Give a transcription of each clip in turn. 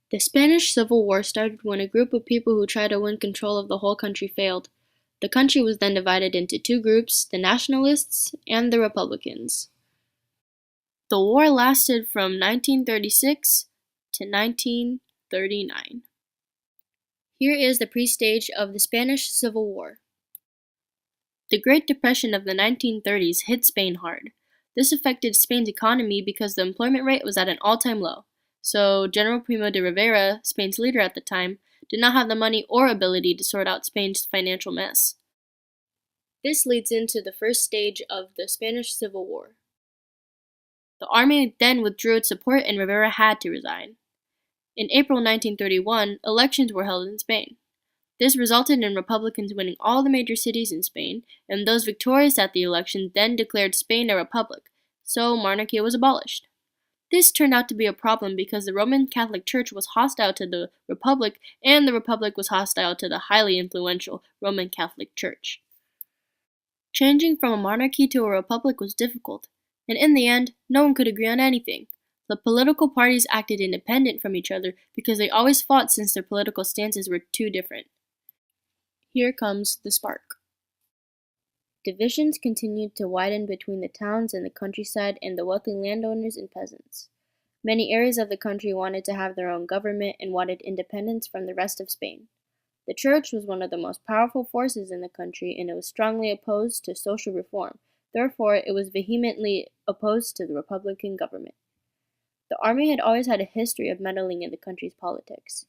The Spanish Civil War started when a group of people who tried to win control of the whole country failed. The country was then divided into two groups, the Nationalists and the Republicans. The war lasted from 1936 to 1939. Here is the pre-stage of the Spanish Civil War. The Great Depression of the 1930s hit Spain hard. This affected Spain's economy because the employment rate was at an all-time low. So General Primo de Rivera, Spain's leader at the time, did not have the money or ability to sort out Spain's financial mess. This leads into the first stage of the Spanish Civil War. The army then withdrew its support and Rivera had to resign. In April 1931, elections were held in Spain. This resulted in Republicans winning all the major cities in Spain, and those victorious at the election then declared Spain a republic, so monarchy was abolished. This turned out to be a problem because the Roman Catholic Church was hostile to the Republic, and the Republic was hostile to the highly influential Roman Catholic Church. Changing from a monarchy to a republic was difficult, and in the end, no one could agree on anything. The political parties acted independent from each other because they always fought since their political stances were too different. Here comes the spark. Divisions continued to widen between the towns and the countryside and the wealthy landowners and peasants. Many areas of the country wanted to have their own government and wanted independence from the rest of Spain. The church was one of the most powerful forces in the country and it was strongly opposed to social reform. Therefore, it was vehemently opposed to the Republican government. The army had always had a history of meddling in the country's politics.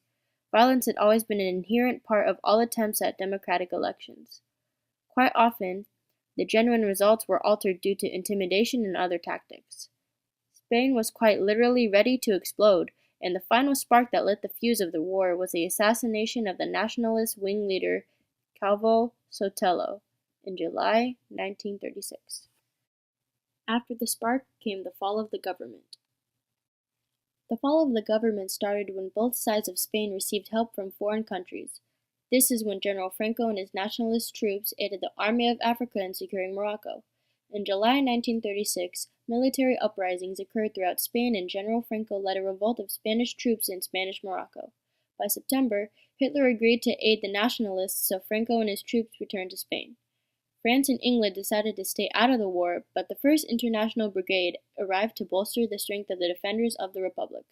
Violence had always been an inherent part of all attempts at democratic elections. Quite often, the genuine results were altered due to intimidation and other tactics. Spain was quite literally ready to explode, and the final spark that lit the fuse of the war was the assassination of the nationalist wing leader Calvo Sotelo in July 1936. After the spark came the fall of the government. The fall of the government started when both sides of Spain received help from foreign countries. This is when General Franco and his nationalist troops aided the Army of Africa in securing Morocco. In July 1936, military uprisings occurred throughout Spain and General Franco led a revolt of Spanish troops in Spanish Morocco. By September, Hitler agreed to aid the nationalists so Franco and his troops returned to Spain. France and England decided to stay out of the war, but the 1st International Brigade arrived to bolster the strength of the defenders of the Republic.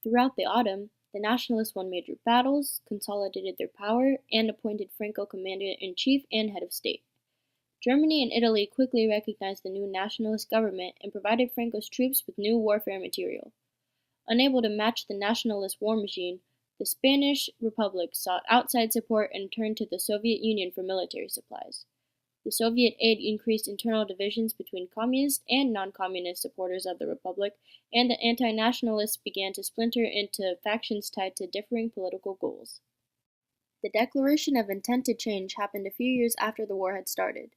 Throughout the autumn, the nationalists won major battles, consolidated their power, and appointed Franco commander-in-chief and head of state. Germany and Italy quickly recognized the new nationalist government and provided Franco's troops with new warfare material. Unable to match the nationalist war machine, the Spanish Republic sought outside support and turned to the Soviet Union for military supplies. The Soviet aid increased internal divisions between communist and non-communist supporters of the Republic, and the anti-nationalists began to splinter into factions tied to differing political goals. The Declaration of Intent to Change happened a few years after the war had started.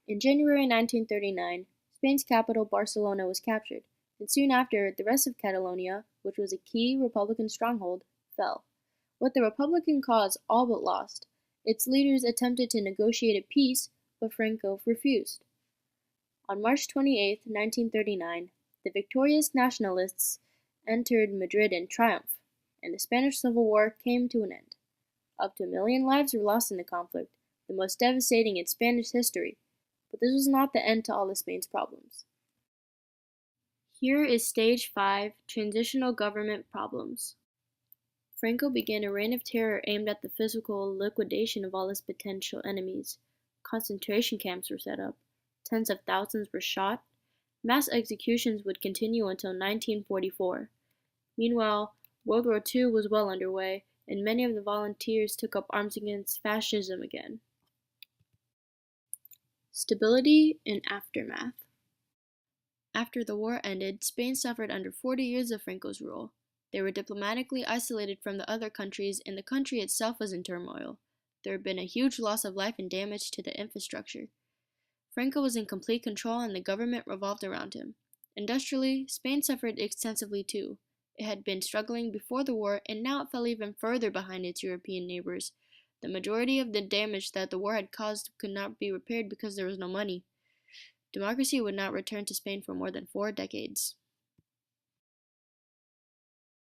In January 1939, Spain's capital Barcelona was captured, and soon after, the rest of Catalonia, which was a key Republican stronghold, fell. With the Republican cause all but lost, its leaders attempted to negotiate a peace, but Franco refused. On March 28, 1939, the victorious nationalists entered Madrid in triumph, and the Spanish Civil War came to an end. Up to 1 million lives were lost in the conflict, the most devastating in Spanish history, but this was not the end to all of Spain's problems. Here is Stage 5, Transitional Government Problems. Franco began a reign of terror aimed at the physical liquidation of all his potential enemies. Concentration camps were set up. Tens of thousands were shot. Mass executions would continue until 1944. Meanwhile, World War II was well underway, and many of the volunteers took up arms against fascism again. Stability and aftermath. After the war ended, Spain suffered under 40 years of Franco's rule. They were diplomatically isolated from the other countries, and the country itself was in turmoil. There had been a huge loss of life and damage to the infrastructure. Franco was in complete control and the government revolved around him. Industrially, Spain suffered extensively too. It had been struggling before the war and now it fell even further behind its European neighbors. The majority of the damage that the war had caused could not be repaired because there was no money. Democracy would not return to Spain for more than 4 decades.